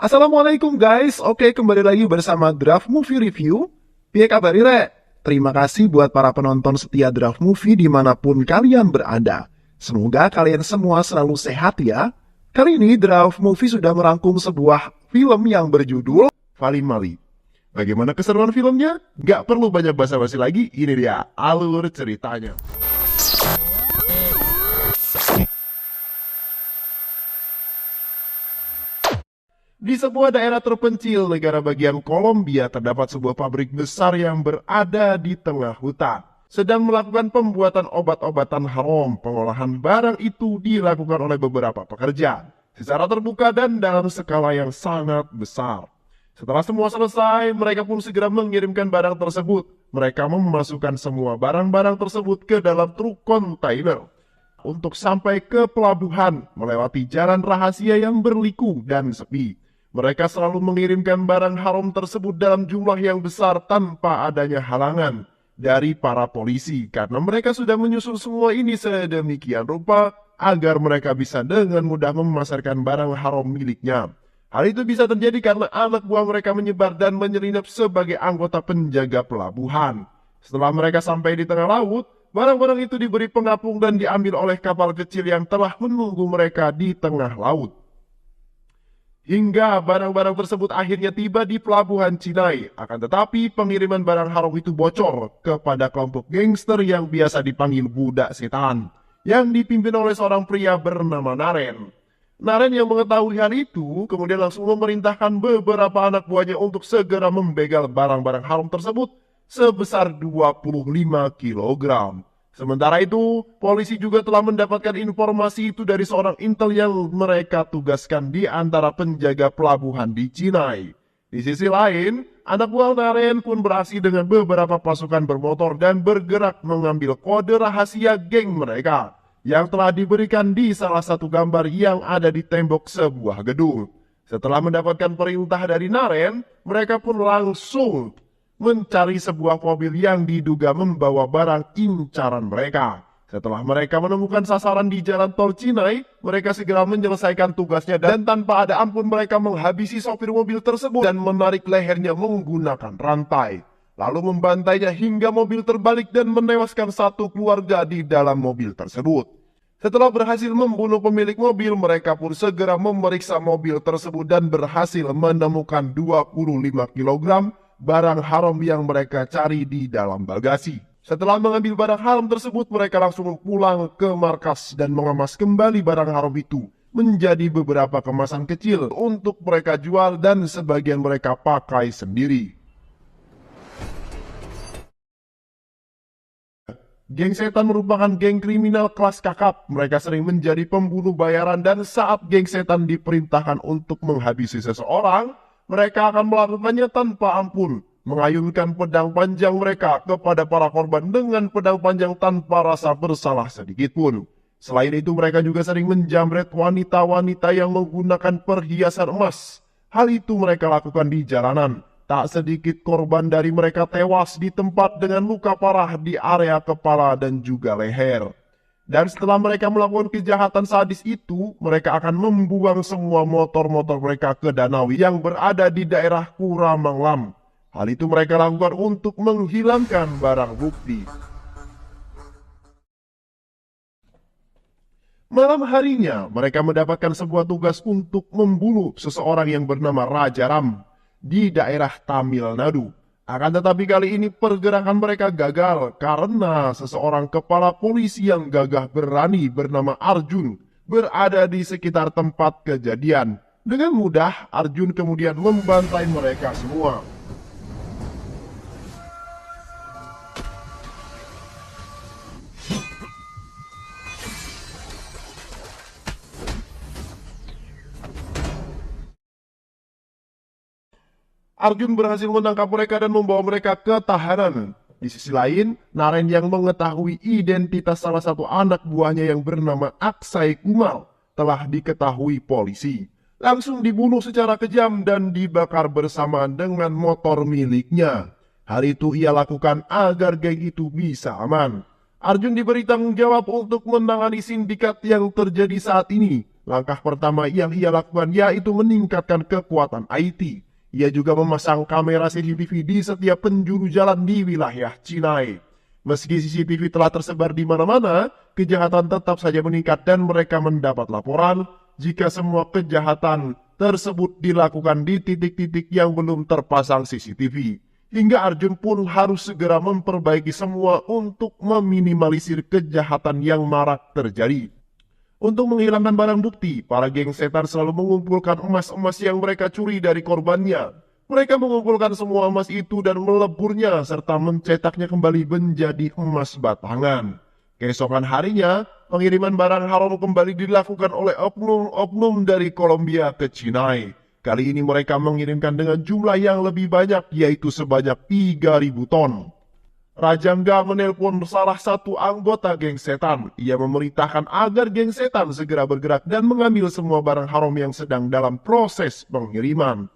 Assalamualaikum guys, oke kembali lagi bersama Draft Movie Review. Piye kabar Rek? Terima kasih buat para penonton setia Draft Movie dimanapun kalian berada. Semoga kalian semua selalu sehat ya. Kali ini Draft Movie sudah merangkum sebuah film yang berjudul Falin Mali. Bagaimana keseruan filmnya? Gak perlu banyak basa-basi lagi, ini dia alur ceritanya. Di sebuah daerah terpencil negara bagian Kolombia terdapat sebuah pabrik besar yang berada di tengah hutan. Sedang melakukan pembuatan obat-obatan haram. Pengolahan barang itu dilakukan oleh beberapa pekerja secara terbuka dan dalam skala yang sangat besar. Setelah semua selesai, mereka pun segera mengirimkan barang tersebut. Mereka memasukkan semua barang-barang tersebut ke dalam truk kontainer untuk sampai ke pelabuhan melewati jalan rahasia yang berliku dan sepi. Mereka selalu mengirimkan barang haram tersebut dalam jumlah yang besar tanpa adanya halangan dari para polisi karena mereka sudah menyusun semua ini sedemikian rupa agar mereka bisa dengan mudah memasarkan barang haram miliknya. Hal itu bisa terjadi karena anak buah mereka menyebar dan menyelinap sebagai anggota penjaga pelabuhan. Setelah mereka sampai di tengah laut, barang-barang itu diberi pengapung dan diambil oleh kapal kecil yang telah menunggu mereka di tengah laut. Hingga barang-barang tersebut akhirnya tiba di pelabuhan Cinai. Akan tetapi pengiriman barang haram itu bocor kepada kelompok gangster yang biasa dipanggil budak setan, yang dipimpin oleh seorang pria bernama Naren. Naren yang mengetahui hal itu kemudian langsung memerintahkan beberapa anak buahnya untuk segera membegal barang-barang haram tersebut sebesar 25 kilogram. Sementara itu, polisi juga telah mendapatkan informasi itu dari seorang intel yang mereka tugaskan di antara penjaga pelabuhan di Cinai. Di sisi lain, anak buah Naren pun beraksi dengan beberapa pasukan bermotor dan bergerak mengambil kode rahasia geng mereka yang telah diberikan di salah satu gambar yang ada di tembok sebuah gedung. Setelah mendapatkan perintah dari Naren, mereka pun langsung mencari sebuah mobil yang diduga membawa barang incaran mereka. Setelah mereka menemukan sasaran di jalan tol Cinai, mereka segera menyelesaikan tugasnya dan tanpa ada ampun mereka menghabisi sopir mobil tersebut dan menarik lehernya menggunakan rantai. Lalu membantainya hingga mobil terbalik dan menewaskan satu keluarga di dalam mobil tersebut. Setelah berhasil membunuh pemilik mobil, mereka pun segera memeriksa mobil tersebut dan berhasil menemukan 25 kilogram barang haram yang mereka cari di dalam bagasi. Setelah mengambil barang haram tersebut, mereka langsung pulang ke markas dan mengemas kembali barang haram itu menjadi beberapa kemasan kecil untuk mereka jual dan sebagian mereka pakai sendiri. Geng setan merupakan geng kriminal kelas kakap. Mereka sering menjadi pembunuh bayaran dan saat geng setan diperintahkan untuk menghabisi seseorang, mereka akan melakukannya tanpa ampun, mengayunkan pedang panjang mereka kepada para korban dengan pedang panjang tanpa rasa bersalah sedikitpun. Selain itu mereka juga sering menjamret wanita-wanita yang menggunakan perhiasan emas. Hal itu mereka lakukan di jalanan. Tak sedikit korban dari mereka tewas di tempat dengan luka parah di area kepala dan juga leher. Dan setelah mereka melakukan kejahatan sadis itu, mereka akan membuang semua motor-motor mereka ke danau yang berada di daerah Kuramanglam. Hal itu mereka lakukan untuk menghilangkan barang bukti. Malam harinya, mereka mendapatkan sebuah tugas untuk membunuh seseorang yang bernama Raja Ram di daerah Tamil Nadu. Akan tetapi kali ini pergerakan mereka gagal karena seseorang kepala polisi yang gagah berani bernama Arjun berada di sekitar tempat kejadian. Dengan mudah, Arjun kemudian membantai mereka semua. Arjun berhasil menangkap mereka dan membawa mereka ke tahanan. Di sisi lain, Naren yang mengetahui identitas salah satu anak buahnya yang bernama Aksai Kumal telah diketahui polisi. Langsung dibunuh secara kejam dan dibakar bersamaan dengan motor miliknya. Hal itu ia lakukan agar geng itu bisa aman. Arjun diberi tanggung jawab untuk menangani sindikat yang terjadi saat ini. Langkah pertama yang ia lakukan yaitu meningkatkan kekuatan IT. Ia juga memasang kamera CCTV di setiap penjuru jalan di wilayah Cinai. Meski CCTV telah tersebar di mana-mana, kejahatan tetap saja meningkat dan mereka mendapat laporan jika semua kejahatan tersebut dilakukan di titik-titik yang belum terpasang CCTV. Hingga Arjun pun harus segera memperbaiki semua untuk meminimalisir kejahatan yang marak terjadi. Untuk menghilangkan barang bukti, para geng setan selalu mengumpulkan emas-emas yang mereka curi dari korbannya. Mereka mengumpulkan semua emas itu dan meleburnya serta mencetaknya kembali menjadi emas batangan. Keesokan harinya, pengiriman barang haram kembali dilakukan oleh oknum-oknum dari Kolombia ke Cinai. Kali ini mereka mengirimkan dengan jumlah yang lebih banyak, yaitu sebanyak 3.000 ton. Rajangga menelpon salah satu anggota geng setan. Ia memerintahkan agar geng setan segera bergerak dan mengambil semua barang haram yang sedang dalam proses pengiriman.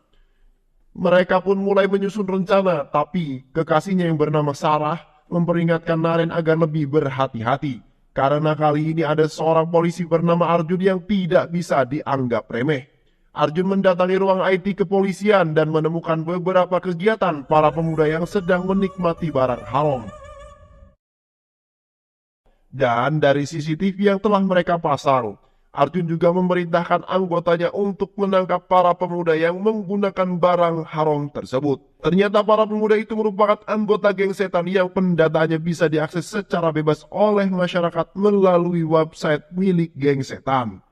Mereka pun mulai menyusun rencana, tapi kekasihnya yang bernama Sarah memperingatkan Naren agar lebih berhati-hati. Karena kali ini ada seorang polisi bernama Arjun yang tidak bisa dianggap remeh. Arjun mendatangi ruang IT kepolisian dan menemukan beberapa kegiatan para pemuda yang sedang menikmati barang haram. Dan dari CCTV yang telah mereka pasang, Arjun juga memerintahkan anggotanya untuk menangkap para pemuda yang menggunakan barang haram tersebut. Ternyata para pemuda itu merupakan anggota geng setan yang pendataannya bisa diakses secara bebas oleh masyarakat melalui website milik geng setan.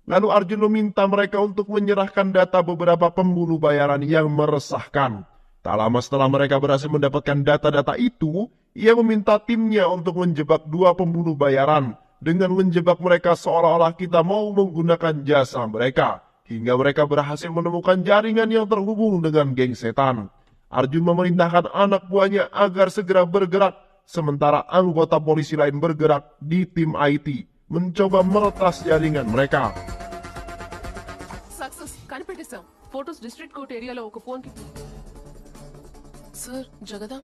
Lalu Arjun meminta mereka untuk menyerahkan data beberapa pembunuh bayaran yang meresahkan. Tak lama setelah mereka berhasil mendapatkan data-data itu, ia meminta timnya untuk menjebak 2 pembunuh bayaran dengan menjebak mereka seolah-olah kita mau menggunakan jasa mereka, hingga mereka berhasil menemukan jaringan yang terhubung dengan geng setan. Arjun memerintahkan anak buahnya agar segera bergerak, sementara anggota polisi lain bergerak di tim IT, mencoba meretas jaringan mereka. Success కనిపెట్టేశాం. Photos district court ఏరియాలో ఒక ఫోన్ కి సార్ జగదా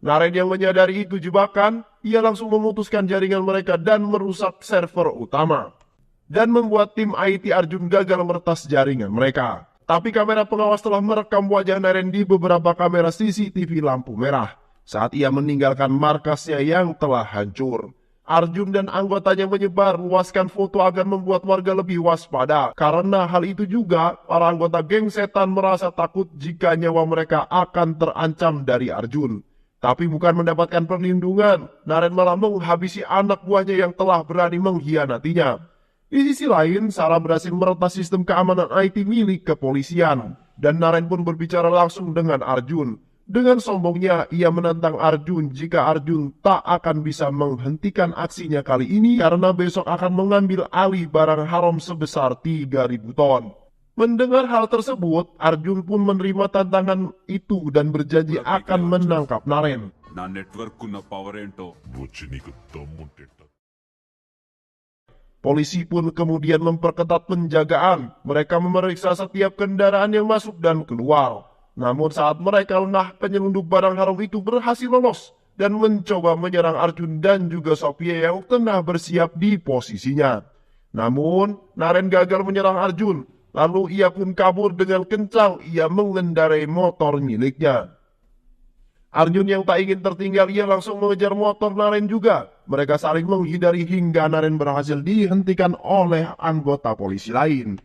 Naren yang menyadari itu jebakan, ia langsung memutuskan jaringan mereka dan merusak server utama. Dan membuat tim IT Arjun gagal meretas jaringan mereka. Tapi kamera pengawas telah merekam wajah Naren di beberapa kamera CCTV lampu merah saat ia meninggalkan markasnya yang telah hancur. Arjun dan anggotanya menyebar luaskan foto agar membuat warga lebih waspada. Karena hal itu juga, para anggota geng setan merasa takut jika nyawa mereka akan terancam dari Arjun. Tapi bukan mendapatkan perlindungan, Naren malah menghabisi anak buahnya yang telah berani mengkhianatinya. Di sisi lain, Sarah berhasil meretas sistem keamanan IT milik kepolisian. Dan Naren pun berbicara langsung dengan Arjun. Dengan sombongnya, ia menantang Arjun jika Arjun tak akan bisa menghentikan aksinya kali ini karena besok akan mengambil alih barang haram sebesar 3.000 ton. Mendengar hal tersebut, Arjun pun menerima tantangan itu dan berjanji akan menangkap Naren. నా నెట్వర్క్ ఉన్న పవర్ ఏంటో వచ్చి నీకు దమ్ముంటే Polisi pun kemudian memperketat penjagaan. Mereka memeriksa setiap kendaraan yang masuk dan keluar. Namun saat mereka lengah, penyelundup barang haram itu berhasil lolos dan mencoba menyerang Arjun dan juga Sophia yang tengah bersiap di posisinya. Namun, Naren gagal menyerang Arjun. Lalu ia pun kabur dengan kencang. Ia mengendarai motor miliknya. Arjun yang tak ingin tertinggal, ia langsung mengejar motor Naren juga. Mereka saling menghindari hingga Naren berhasil dihentikan oleh anggota polisi lain.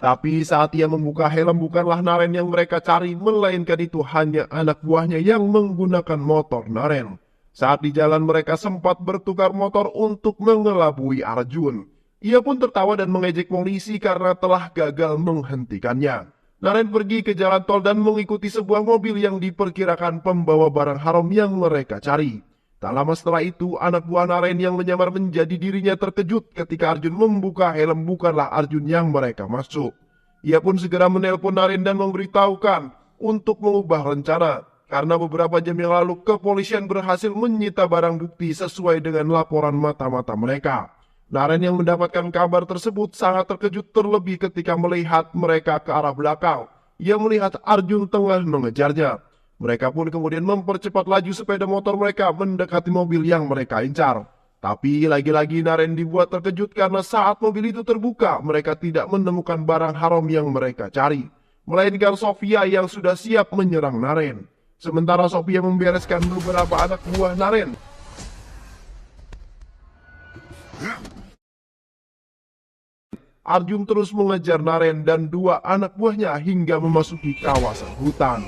Tapi saat ia membuka helm, bukanlah Naren yang mereka cari, melainkan itu hanya anak buahnya yang menggunakan motor Naren. Saat di jalan mereka sempat bertukar motor untuk mengelabui Arjun. Ia pun tertawa dan mengejek polisi karena telah gagal menghentikannya. Naren pergi ke jalan tol dan mengikuti sebuah mobil yang diperkirakan pembawa barang haram yang mereka cari. Tak lama setelah itu, anak buah Naren yang menyamar menjadi dirinya terkejut ketika Arjun membuka helm bukanlah Arjun yang mereka maksud. Ia pun segera menelpon Naren dan memberitahukan untuk mengubah rencana. Karena beberapa jam yang lalu, kepolisian berhasil menyita barang bukti sesuai dengan laporan mata-mata mereka. Naren yang mendapatkan kabar tersebut sangat terkejut terlebih ketika melihat mereka ke arah belakang. Ia melihat Arjun tengah mengejarnya. Mereka pun kemudian mempercepat laju sepeda motor mereka mendekati mobil yang mereka incar. Tapi lagi-lagi Naren dibuat terkejut karena saat mobil itu terbuka, mereka tidak menemukan barang haram yang mereka cari, melainkan Sofia yang sudah siap menyerang Naren. Sementara Sofia membereskan beberapa anak buah Naren. Arjun terus mengejar Naren dan dua anak buahnya hingga memasuki kawasan hutan.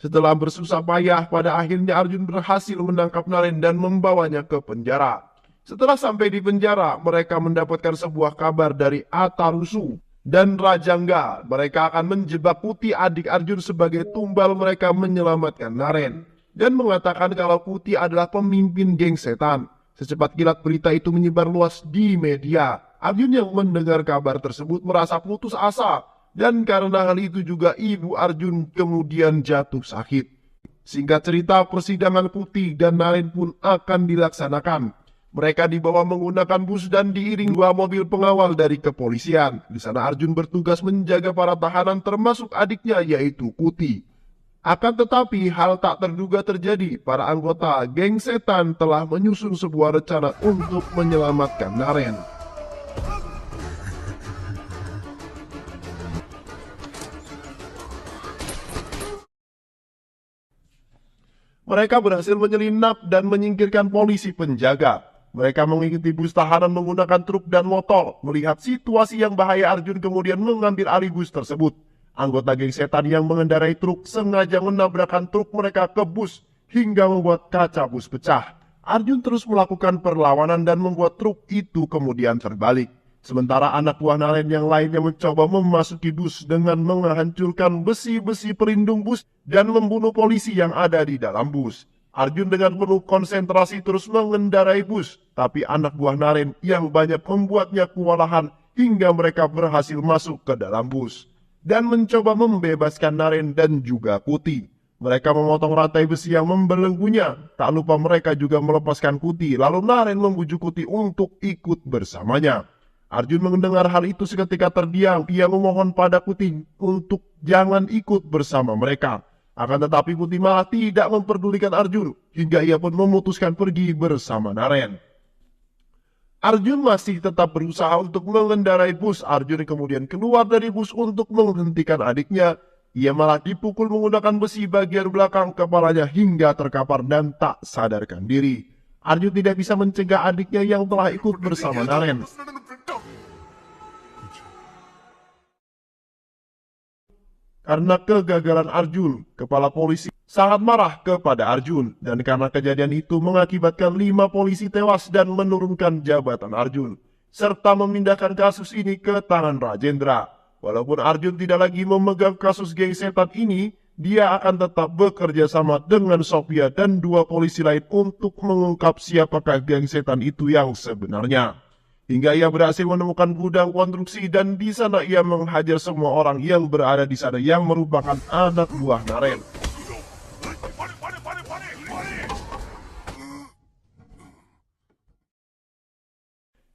Setelah bersusah payah, pada akhirnya Arjun berhasil menangkap Naren dan membawanya ke penjara. Setelah sampai di penjara, mereka mendapatkan sebuah kabar dari Atarusu dan Rajangga. Mereka akan menjebak Putih, adik Arjun, sebagai tumbal mereka menyelamatkan Naren, dan mengatakan kalau Putih adalah pemimpin geng setan. Secepat kilat berita itu menyebar luas di media. Arjun yang mendengar kabar tersebut merasa putus asa. Dan karena hal itu juga ibu Arjun kemudian jatuh sakit. Singkat cerita, persidangan Putih dan Naren pun akan dilaksanakan. Mereka dibawa menggunakan bus dan diiring dua mobil pengawal dari kepolisian. Di sana Arjun bertugas menjaga para tahanan termasuk adiknya yaitu Putih. Akan tetapi hal tak terduga terjadi. Para anggota geng setan telah menyusun sebuah rencana untuk menyelamatkan Naren. Mereka berhasil menyelinap dan menyingkirkan polisi penjaga. Mereka mengikuti bus tahanan menggunakan truk dan motor. Melihat situasi yang bahaya, Arjun kemudian mengambil alih bus tersebut. Anggota geng setan yang mengendarai truk sengaja menabrakkan truk mereka ke bus hingga membuat kaca bus pecah. Arjun terus melakukan perlawanan dan membuat truk itu kemudian terbalik. Sementara anak buah Naren yang lainnya mencoba memasuki bus dengan menghancurkan besi-besi pelindung bus dan membunuh polisi yang ada di dalam bus. Arjun dengan penuh konsentrasi terus mengendarai bus, tapi anak buah Naren yang banyak membuatnya kewalahan hingga mereka berhasil masuk ke dalam bus dan mencoba membebaskan Naren dan juga Putih. Mereka memotong rantai besi yang membelenggunya. Tak lupa mereka juga melepaskan Putih, lalu Naren membujuk Putih untuk ikut bersamanya. Arjun mendengar hal itu seketika terdiam. Ia memohon pada Putih untuk jangan ikut bersama mereka. Akan tetapi Putih malah tidak memperdulikan Arjun, hingga ia pun memutuskan pergi bersama Naren. Arjun masih tetap berusaha untuk mengendarai bus. Arjun kemudian keluar dari bus untuk menghentikan adiknya. Ia malah dipukul menggunakan besi bagian belakang kepalanya hingga terkapar dan tak sadarkan diri. Arjun tidak bisa mencegah adiknya yang telah ikut bersama Naren. Karena kegagalan Arjun, kepala polisi sangat marah kepada Arjun. Dan karena kejadian itu mengakibatkan 5 polisi tewas dan menurunkan jabatan Arjun. Serta memindahkan kasus ini ke tangan Rajendra. Walaupun Arjun tidak lagi memegang kasus geng setan ini, dia akan tetap bekerja sama dengan Sofia dan 2 polisi lain untuk mengungkap siapakah geng setan itu yang sebenarnya. Hingga ia berhasil menemukan gudang konstruksi dan di sana ia menghajar semua orang yang berada di sana yang merupakan anak buah Naren.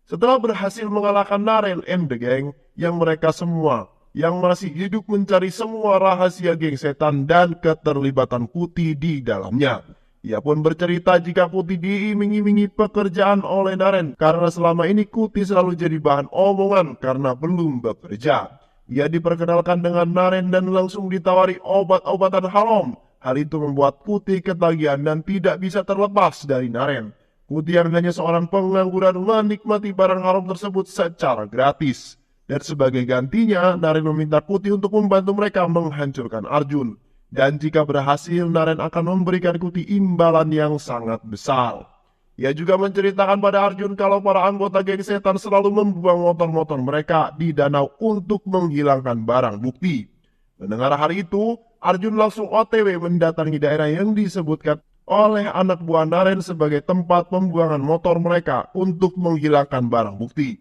Setelah berhasil mengalahkan Naren and the Gang, yang mereka semua yang masih hidup mencari semua rahasia geng setan dan keterlibatan Putih di dalamnya. Ia pun bercerita jika Putih diiming-imingi pekerjaan oleh Naren karena selama ini Putih selalu jadi bahan omongan karena belum bekerja. Ia diperkenalkan dengan Naren dan langsung ditawari obat-obatan haram. Hal itu membuat Putih ketagihan dan tidak bisa terlepas dari Naren. Putih yang hanya seorang pengangguran menikmati barang haram tersebut secara gratis. Dan sebagai gantinya, Naren meminta Putih untuk membantu mereka menghancurkan Arjun. Dan jika berhasil, Naren akan memberikan Putih imbalan yang sangat besar. Ia juga menceritakan pada Arjun kalau para anggota geng setan selalu membuang motor-motor mereka di danau untuk menghilangkan barang bukti. Mendengar hal itu, Arjun langsung OTW mendatangi daerah yang disebutkan oleh anak buah Naren sebagai tempat pembuangan motor mereka untuk menghilangkan barang bukti.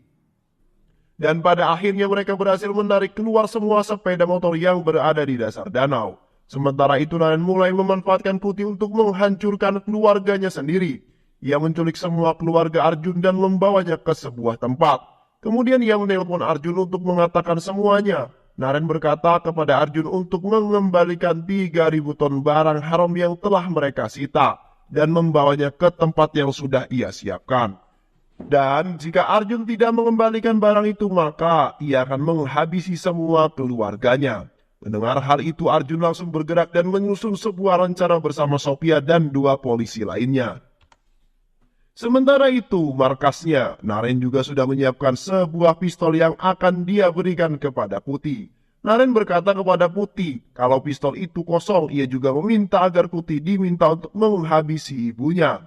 Dan pada akhirnya mereka berhasil menarik keluar semua sepeda motor yang berada di dasar danau. Sementara itu Naren mulai memanfaatkan Putih untuk menghancurkan keluarganya sendiri. Ia menculik semua keluarga Arjun dan membawanya ke sebuah tempat. Kemudian ia menelpon Arjun untuk mengatakan semuanya. Naren berkata kepada Arjun untuk mengembalikan 3.000 ton barang haram yang telah mereka sita dan membawanya ke tempat yang sudah ia siapkan. Dan jika Arjun tidak mengembalikan barang itu, maka ia akan menghabisi semua keluarganya. Mendengar hal itu, Arjun langsung bergerak dan menyusun sebuah rencana bersama Sophia dan 2 polisi lainnya. Sementara itu, markasnya, Naren juga sudah menyiapkan sebuah pistol yang akan dia berikan kepada Putih. Naren berkata kepada Putih, kalau pistol itu kosong, ia juga meminta agar Putih diminta untuk menghabisi ibunya.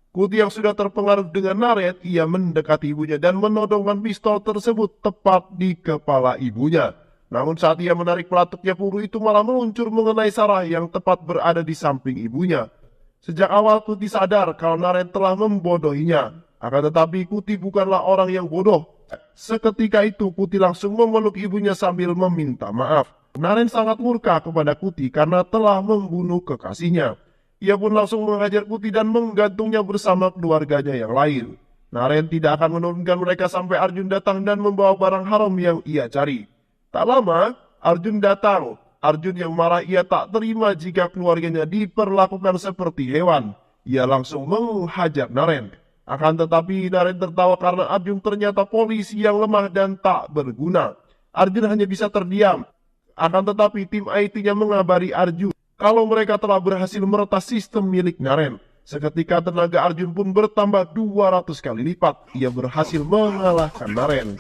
Putih yang sudah terpengaruh dengan Naren, ia mendekati ibunya dan menodongkan pistol tersebut tepat di kepala ibunya. Namun saat ia menarik pelatuknya, peluru itu malah meluncur mengenai Sarah yang tepat berada di samping ibunya. Sejak awal Putih sadar kalau Naren telah membodohinya. Akan tetapi Putih bukanlah orang yang bodoh. Seketika itu Putih langsung memeluk ibunya sambil meminta maaf. Naren sangat murka kepada Putih karena telah membunuh kekasihnya. Ia pun langsung menghajar Putih dan menggantungnya bersama keluarganya yang lain. Naren tidak akan menurunkan mereka sampai Arjun datang dan membawa barang haram yang ia cari. Tak lama, Arjun datang. Arjun yang marah, ia tak terima jika keluarganya diperlakukan seperti hewan. Ia langsung menghajar Naren. Akan tetapi Naren tertawa karena Arjun ternyata polisi yang lemah dan tak berguna. Arjun hanya bisa terdiam. Akan tetapi tim IT-nya mengabari Arjun kalau mereka telah berhasil meretas sistem milik Naren. Seketika tenaga Arjun pun bertambah 200 kali lipat. Ia berhasil mengalahkan Naren.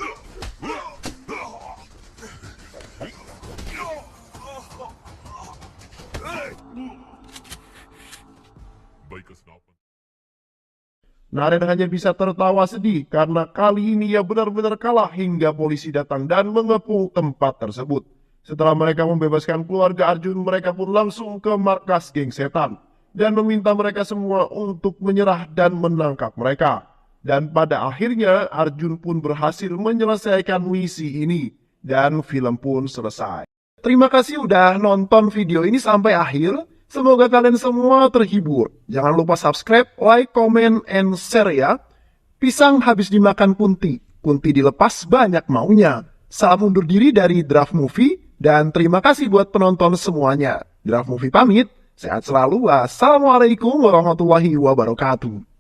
Naren hanya bisa tertawa sedih karena kali ini ia benar-benar kalah hingga polisi datang dan mengepung tempat tersebut. Setelah mereka membebaskan keluarga Arjun, mereka pun langsung ke markas geng setan dan meminta mereka semua untuk menyerah dan menangkap mereka. Dan pada akhirnya Arjun pun berhasil menyelesaikan misi ini dan film pun selesai. Terima kasih udah nonton video ini sampai akhir. Semoga kalian semua terhibur. Jangan lupa subscribe, like, comment, and share ya. Pisang habis dimakan Kunti. Kunti dilepas banyak maunya. Salam undur diri dari Draft Movie. Dan terima kasih buat penonton semuanya. Draft Movie pamit. Sehat selalu. Wassalamualaikum warahmatullahi wabarakatuh.